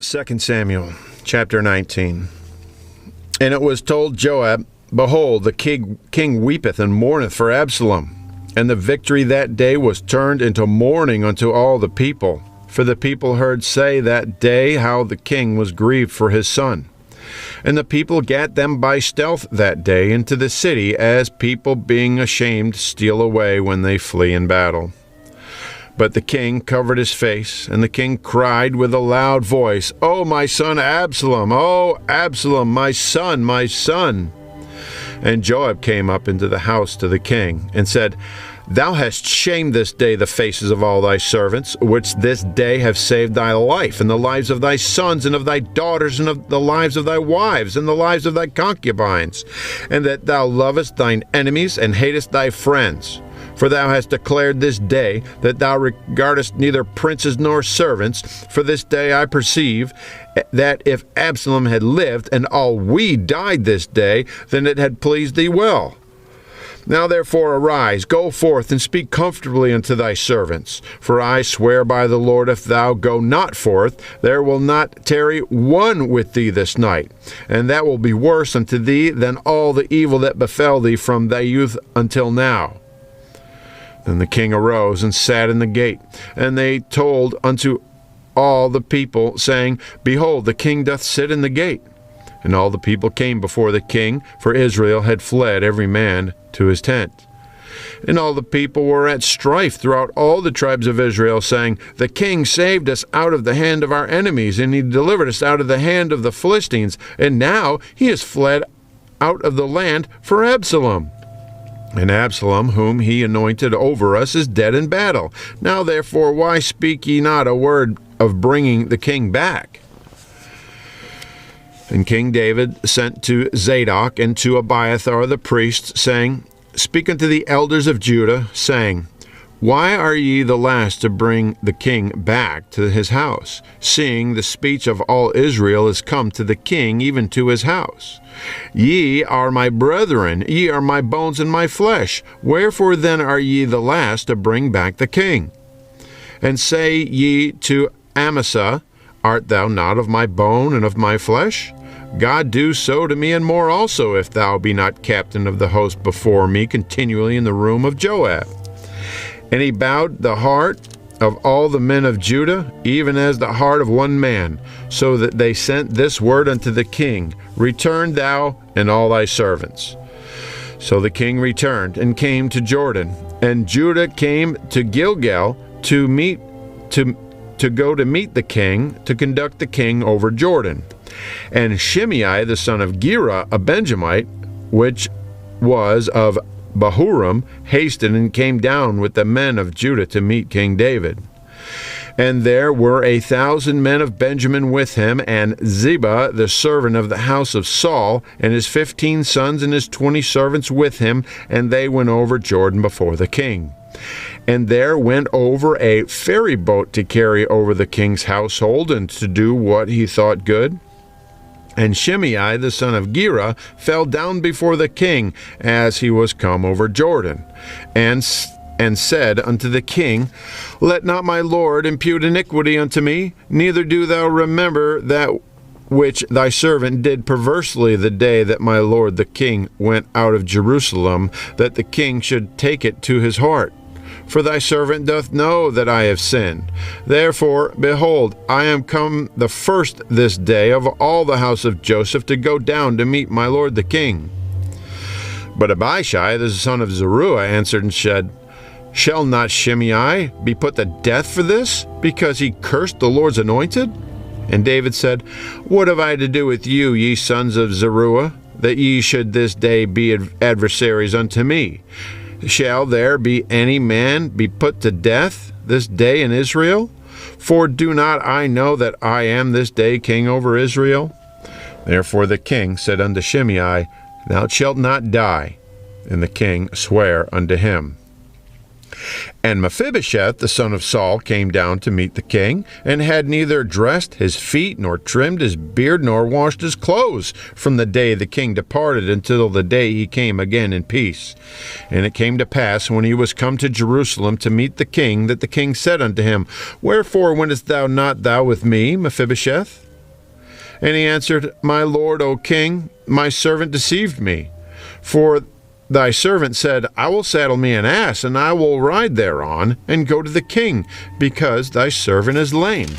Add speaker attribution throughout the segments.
Speaker 1: 2 Samuel, chapter 19. And it was told Joab, Behold, the king weepeth and mourneth for Absalom. And the victory that day was turned into mourning unto all the people. For the people heard say that day how the king was grieved for his son. And the people gat them by stealth that day into the city, as people being ashamed steal away when they flee in battle. But the king covered his face, and the king cried with a loud voice, O my son Absalom, O Absalom, my son, my son. And Joab came up into the house to the king, and said, Thou hast shamed this day the faces of all thy servants, which this day have saved thy life, and the lives of thy sons, and of thy daughters, and of the lives of thy wives, and the lives of thy concubines, and that thou lovest thine enemies, and hatest thy friends. For thou hast declared this day that thou regardest neither princes nor servants. For this day I perceive that if Absalom had lived, and all we died this day, then it had pleased thee well. Now therefore arise, go forth, and speak comfortably unto thy servants. For I swear by the Lord, if thou go not forth, there will not tarry one with thee this night. And that will be worse unto thee than all the evil that befell thee from thy youth until now. Then the king arose and sat in the gate, and they told unto all the people, saying, Behold, the king doth sit in the gate. And all the people came before the king, for Israel had fled every man to his tent. And all the people were at strife throughout all the tribes of Israel, saying, The king saved us out of the hand of our enemies, and he delivered us out of the hand of the Philistines, and now he has fled out of the land for Absalom. And Absalom, whom he anointed over us, is dead in battle. Now therefore, why speak ye not a word of bringing the king back? And King David sent to Zadok and to Abiathar the priests, saying, Speak unto the elders of Judah, saying, Why are ye the last to bring the king back to his house, seeing the speech of all Israel is come to the king, even to his house? Ye are my brethren, ye are my bones and my flesh. Wherefore then are ye the last to bring back the king? And say ye to Amasa, Art thou not of my bone and of my flesh? God do so to me and more also, if thou be not captain of the host before me continually in the room of Joab. And he bowed the heart of all the men of Judah, even as the heart of one man, so that they sent this word unto the king, Return thou and all thy servants. So the king returned and came to Jordan, and Judah came to Gilgal to go to meet the king, to conduct the king over Jordan. And Shimei the son of Gera, a Benjamite, which was of Bahurim, hasted and came down with the men of Judah to meet King David. And there were 1,000 men of Benjamin with him, and Ziba, the servant of the house of Saul, and his 15 sons and his 20 servants with him, and they went over Jordan before the king. And there went over a ferry boat to carry over the king's household, and to do what he thought good. And Shimei the son of Gera fell down before the king as he was come over Jordan, and said unto the king, Let not my lord impute iniquity unto me, neither do thou remember that which thy servant did perversely the day that my lord the king went out of Jerusalem, that the king should take it to his heart. For thy servant doth know that I have sinned. Therefore, behold, I am come the first this day of all the house of Joseph to go down to meet my lord the king. But Abishai the son of Zeruiah answered and said, Shall not Shimei be put to death for this, because he cursed the Lord's anointed? And David said, What have I to do with you, ye sons of Zeruiah, that ye should this day be adversaries unto me? Shall there be any man be put to death this day in Israel? For do not I know that I am this day king over Israel? Therefore the king said unto Shimei, Thou shalt not die. And the king sware unto him. And Mephibosheth, the son of Saul, came down to meet the king, and had neither dressed his feet, nor trimmed his beard, nor washed his clothes, from the day the king departed until the day he came again in peace. And it came to pass, when he was come to Jerusalem to meet the king, that the king said unto him, Wherefore wentest thou not with me, Mephibosheth? And he answered, My lord, O king, my servant deceived me. For thy servant said, I will saddle me an ass, and I will ride thereon, and go to the king, because thy servant is lame.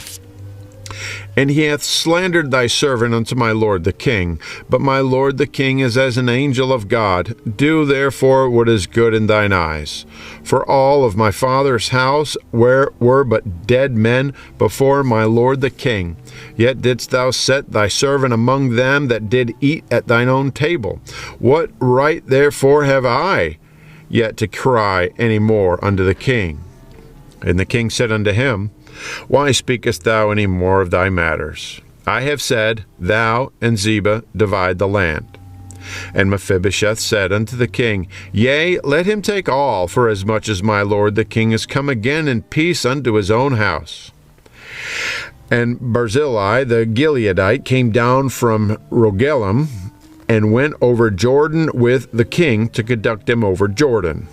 Speaker 1: And he hath slandered thy servant unto my lord the king. But my lord the king is as an angel of God. Do therefore what is good in thine eyes. For all of my father's house were but dead men before my lord the king. Yet didst thou set thy servant among them that did eat at thine own table. What right therefore have I yet to cry any more unto the king? And the king said unto him, Why speakest thou any more of thy matters? I have said, Thou and Ziba divide the land. And Mephibosheth said unto the king, Yea, let him take all, for as much as my lord the king is come again in peace unto his own house. And Barzillai the Gileadite came down from Rogelim, and went over Jordan with the king to conduct him over Jordan.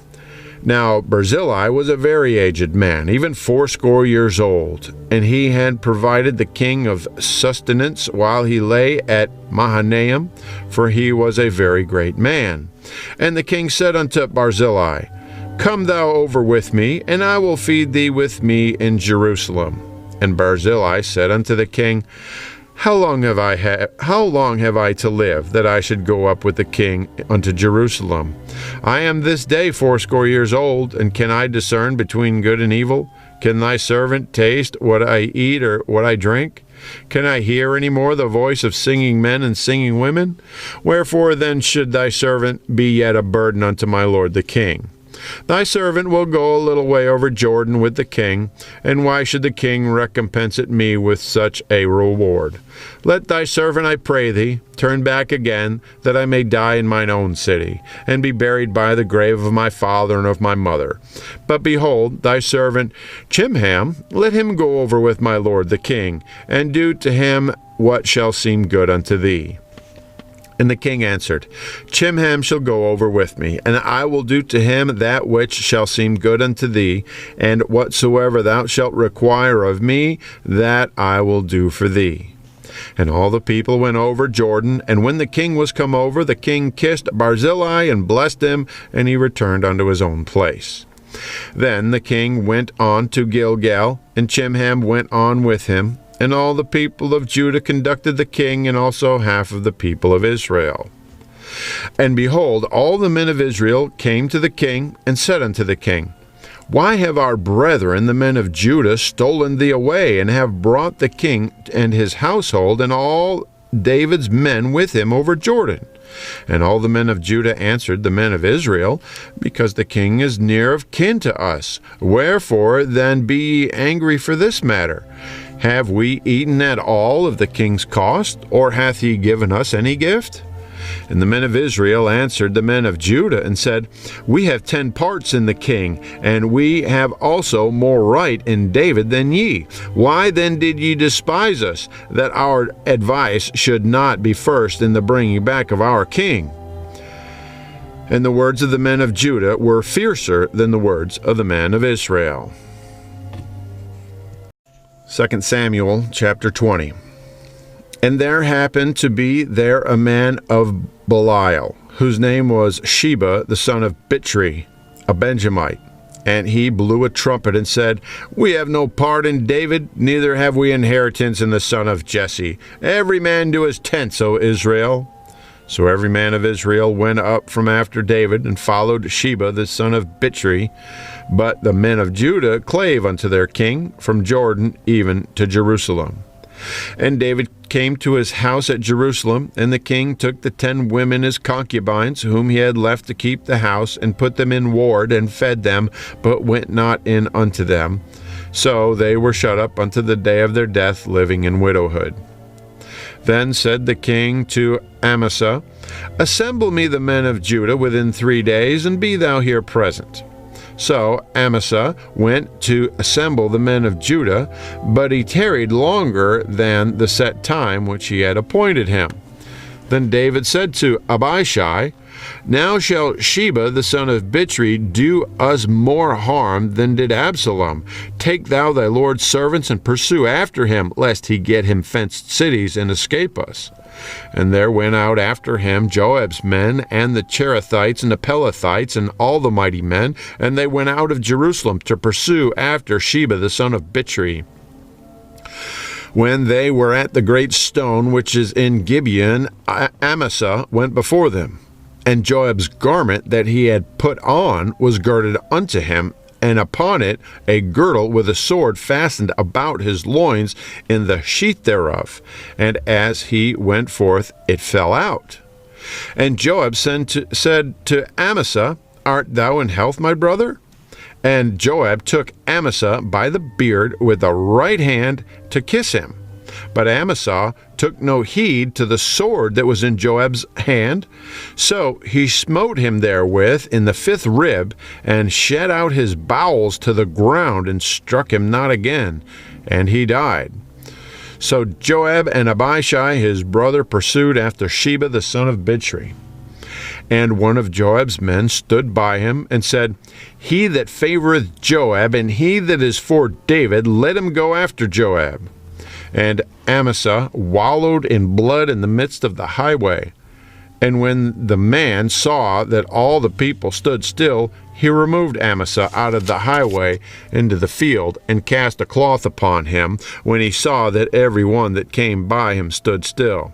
Speaker 1: Now Barzillai was a very aged man, even 80 years old, and he had provided the king of sustenance while he lay at Mahanaim, for he was a very great man. And the king said unto Barzillai, Come thou over with me, and I will feed thee with me in Jerusalem. And Barzillai said unto the king, How long have I to live, that I should go up with the king unto Jerusalem? I am this day 80 years old, and can I discern between good and evil? Can thy servant taste what I eat or what I drink? Can I hear any more the voice of singing men and singing women? Wherefore then should thy servant be yet a burden unto my lord the king? Thy servant will go a little way over Jordan with the king, and why should the king recompense it me with such a reward? Let thy servant, I pray thee, turn back again, that I may die in mine own city, and be buried by the grave of my father and of my mother. But behold, thy servant Chimham, let him go over with my lord the king, and do to him what shall seem good unto thee. And the king answered, Chimham shall go over with me, and I will do to him that which shall seem good unto thee, and whatsoever thou shalt require of me, that I will do for thee. And all the people went over Jordan, and when the king was come over, the king kissed Barzillai and blessed him, and he returned unto his own place. Then the king went on to Gilgal, and Chimham went on with him. And all the people of Judah conducted the king, and also half of the people of Israel. And behold, all the men of Israel came to the king, and said unto the king, Why have our brethren, the men of Judah, stolen thee away, and have brought the king and his household, and all David's men with him over Jordan? And all the men of Judah answered the men of Israel, Because the king is near of kin to us. Wherefore then be ye angry for this matter? Have we eaten at all of the king's cost, or hath he given us any gift? And the men of Israel answered the men of Judah, and said, We have 10 parts in the king, and we have also more right in David than ye. Why then did ye despise us, that our advice should not be first in the bringing back of our king? And the words of the men of Judah were fiercer than the words of the men of Israel. 2 Samuel chapter 20. And there happened to be there a man of Belial, whose name was Sheba, the son of Bichri, a Benjamite. And he blew a trumpet and said, We have no part in David, neither have we inheritance in the son of Jesse. Every man do his tents, O Israel. So every man of Israel went up from after David, and followed Sheba the son of Bichri. But the men of Judah clave unto their king from Jordan even to Jerusalem. And David came to his house at Jerusalem, and the king took the 10 women as concubines, whom he had left to keep the house, and put them in ward, and fed them, but went not in unto them. So they were shut up unto the day of their death, living in widowhood. Then said the king to Amasa, Assemble me the men of Judah within 3 days, and be thou here present. So Amasa went to assemble the men of Judah, but he tarried longer than the set time which he had appointed him. Then David said to Abishai, "Now shall Sheba the son of Bichri do us more harm than did Absalom. Take thou thy Lord's servants and pursue after him, lest he get him fenced cities and escape us." And there went out after him Joab's men, and the Cherethites, and the Pelethites, and all the mighty men, and they went out of Jerusalem to pursue after Sheba the son of Bichri. When they were at the great stone which is in Gibeon, Amasa went before them. And Joab's garment that he had put on was girded unto him, and upon it a girdle with a sword fastened about his loins in the sheath thereof. And as he went forth, it fell out. And Joab said to Amasa, "Art thou in health, my brother?" And Joab took Amasa by the beard with the right hand to kiss him. But Amasa took no heed to the sword that was in Joab's hand. So he smote him therewith in the 5th rib, and shed out his bowels to the ground, and struck him not again, and he died. So Joab and Abishai his brother pursued after Sheba the son of Bichri. And one of Joab's men stood by him, and said, "He that favoreth Joab, and he that is for David, let him go after Joab." And Amasa wallowed in blood in the midst of the highway. And when the man saw that all the people stood still, he removed Amasa out of the highway into the field, and cast a cloth upon him, when he saw that every one that came by him stood still.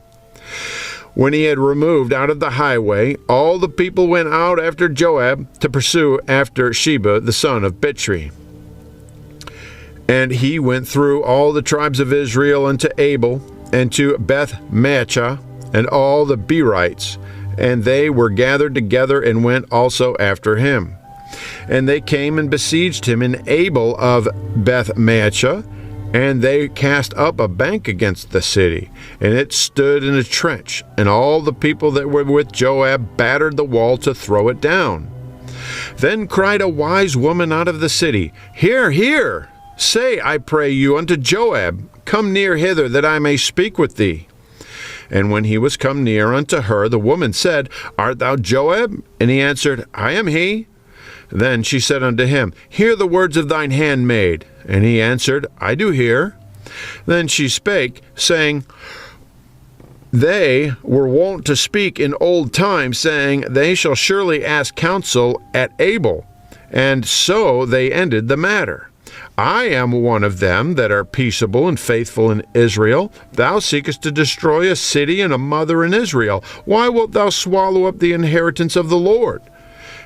Speaker 1: When he had removed out of the highway, all the people went out after Joab to pursue after Sheba the son of Bichri. And he went through all the tribes of Israel unto Abel, and to Beth-maachah, and all the Berites, and they were gathered together, and went also after him. And they came and besieged him in Abel of Beth-maachah, and they cast up a bank against the city, and it stood in a trench, and all the people that were with Joab battered the wall to throw it down. Then cried a wise woman out of the city, "Hear, hear! Say, I pray you, unto Joab, Come near hither, that I may speak with thee." And when he was come near unto her, the woman said, "Art thou Joab?" And he answered, "I am he." Then she said unto him, "Hear the words of thine handmaid." And he answered, "I do hear." Then she spake, saying, They were wont to speak in old times, saying, They shall surely ask counsel at Abel. And so they ended the matter. I am one of them that are peaceable and faithful in Israel. Thou seekest to destroy a city and a mother in Israel. Why wilt thou swallow up the inheritance of the Lord?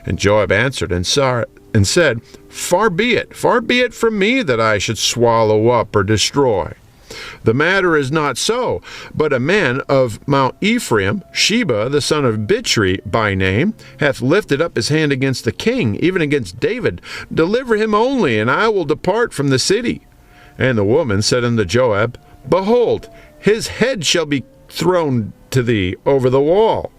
Speaker 1: And Joab answered and said, far be it from me that I should swallow up or destroy. The matter is not so, but a man of Mount Ephraim, Sheba the son of Bichri by name, hath lifted up his hand against the king, even against David. Deliver him only, and I will depart from the city. And the woman said unto Joab, Behold, his head shall be thrown to thee over the wall.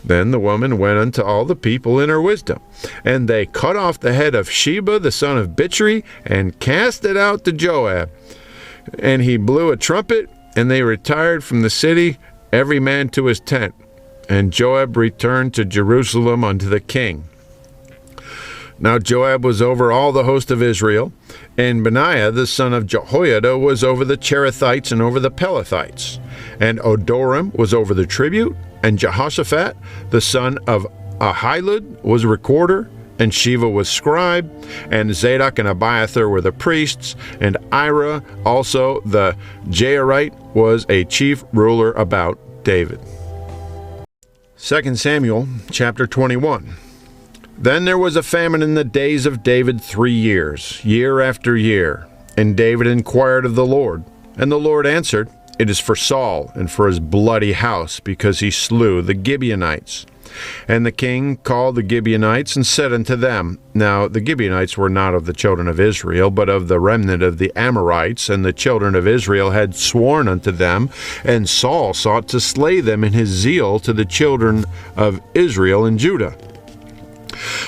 Speaker 1: Then the woman went unto all the people in her wisdom, and they cut off the head of Sheba the son of Bichri, and cast it out to Joab. And he blew a trumpet, and they retired from the city, every man to his tent. And Joab returned to Jerusalem unto the king. Now Joab was over all the host of Israel, and Benaiah the son of Jehoiada was over the Cherethites and over the Pelethites. And Odoram was over the tribute, and Jehoshaphat the son of Ahilud was recorder, and Sheva was scribe, and Zadok and Abiathar were the priests, and Ira also the Jairite was a chief ruler about David. 2 Samuel chapter 21. Then there was a famine in the days of David 3 years, year after year. And David inquired of the Lord, and the Lord answered, It is for Saul and for his bloody house, because he slew the Gibeonites. And the king called the Gibeonites and said unto them, Now the Gibeonites were not of the children of Israel, but of the remnant of the Amorites, and the children of Israel had sworn unto them, and Saul sought to slay them in his zeal to the children of Israel and Judah.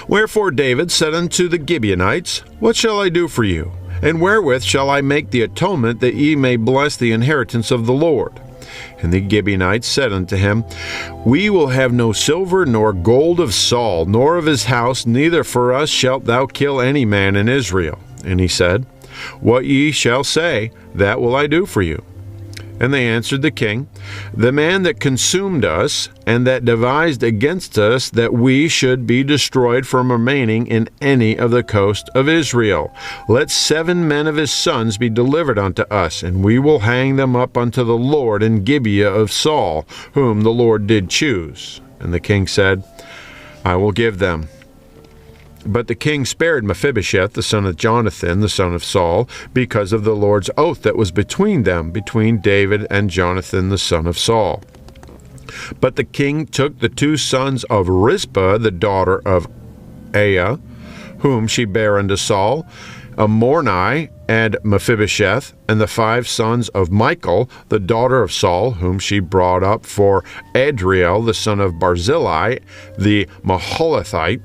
Speaker 1: Wherefore David said unto the Gibeonites, What shall I do for you? And wherewith shall I make the atonement that ye may bless the inheritance of the Lord? And the Gibeonites said unto him, We will have no silver nor gold of Saul, nor of his house, neither for us shalt thou kill any man in Israel. And he said, What ye shall say, that will I do for you. And they answered the king, The man that consumed us, and that devised against us that we should be destroyed from remaining in any of the coast of Israel. Let 7 men of his sons be delivered unto us, and we will hang them up unto the Lord in Gibeah of Saul, whom the Lord did choose. And the king said, I will give them. But the king spared Mephibosheth, the son of Jonathan, the son of Saul, because of the Lord's oath that was between them, between David and Jonathan, the son of Saul. But the king took the 2 sons of Rizpah, the daughter of Aiah, whom she bare unto Saul, Morni and Mephibosheth, and the 5 sons of Michal, the daughter of Saul, whom she brought up for Adriel, the son of Barzillai, the Maholathite.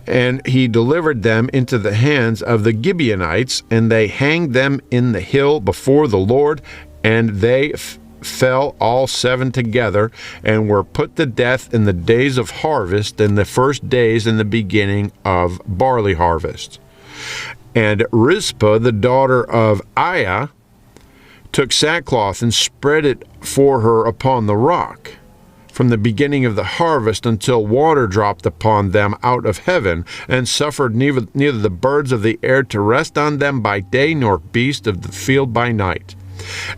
Speaker 1: And he delivered them into the hands of the Gibeonites, and they hanged them in the hill before the Lord, and they fell all 7 together, and were put to death in the days of harvest, in the first days in the beginning of barley harvest. And Rizpah, the daughter of Aiah, took sackcloth and spread it for her upon the rock, from the beginning of the harvest until water dropped upon them out of heaven, and suffered neither the birds of the air to rest on them by day, nor beast of the field by night.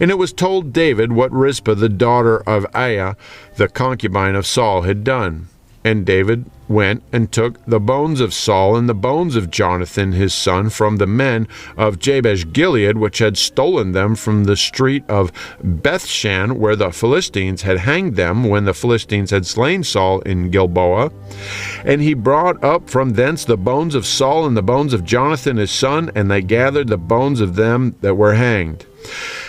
Speaker 1: And it was told David what Rizpah, the daughter of Aiah, the concubine of Saul, had done. And David went and took the bones of Saul and the bones of Jonathan his son from the men of Jabesh-Gilead, which had stolen them from the street of Bethshan, where the Philistines had hanged them when the Philistines had slain Saul in Gilboa. And he brought up from thence the bones of Saul and the bones of Jonathan his son, and they gathered the bones of them that were hanged.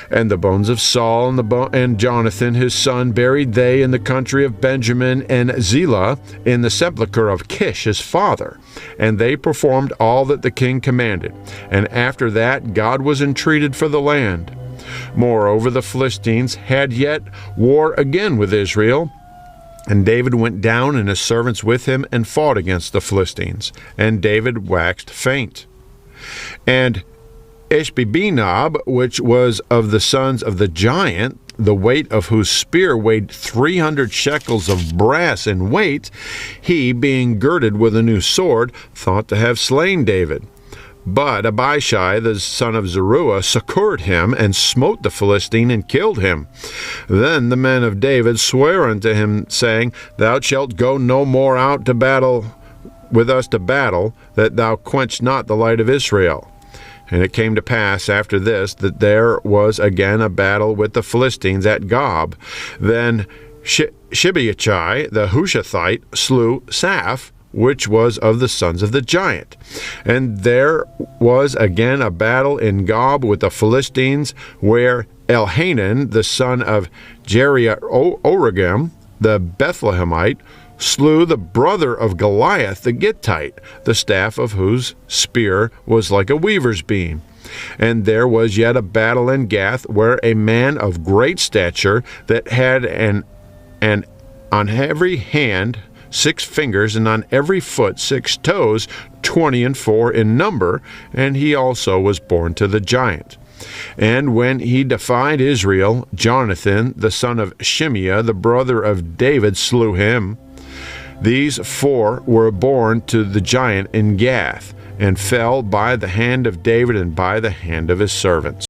Speaker 1: And the bones of Saul and Jonathan his son buried they in the country of Benjamin and Zelah, in the sepulchre of Kish his father. And they performed all that the king commanded. And after that God was entreated for the land. Moreover, the Philistines had yet war again with Israel. And David went down, and his servants with him, and fought against the Philistines. And David waxed faint. And Ishbi-Benob, which was of the sons of the giant, the weight of whose spear weighed 300 shekels of brass in weight, he, being girded with a new sword, thought to have slain David. But Abishai, the son of Zeruiah, succored him, and smote the Philistine, and killed him. Then the men of David sware unto him, saying, Thou shalt go no more out to battle with us to battle, that thou quench not the light of Israel. And it came to pass after this that there was again a battle with the Philistines at Gob. Then Shibbeachai the Hushathite slew Saph, which was of the sons of the giant. And there was again a battle in Gob with the Philistines, where Elhanan, the son of Jeriah-Oregim, the Bethlehemite, slew the brother of Goliath the Gittite, the staff of whose spear was like a weaver's beam. And there was yet a battle in Gath, where a man of great stature, that had on every hand 6 fingers, and on every foot 6 toes, 24 in number, and he also was born to the giant. And when he defied Israel, Jonathan, the son of Shimeah, the brother of David, slew him. These 4 were born to the giant in Gath, and fell by the hand of David and by the hand of his servants.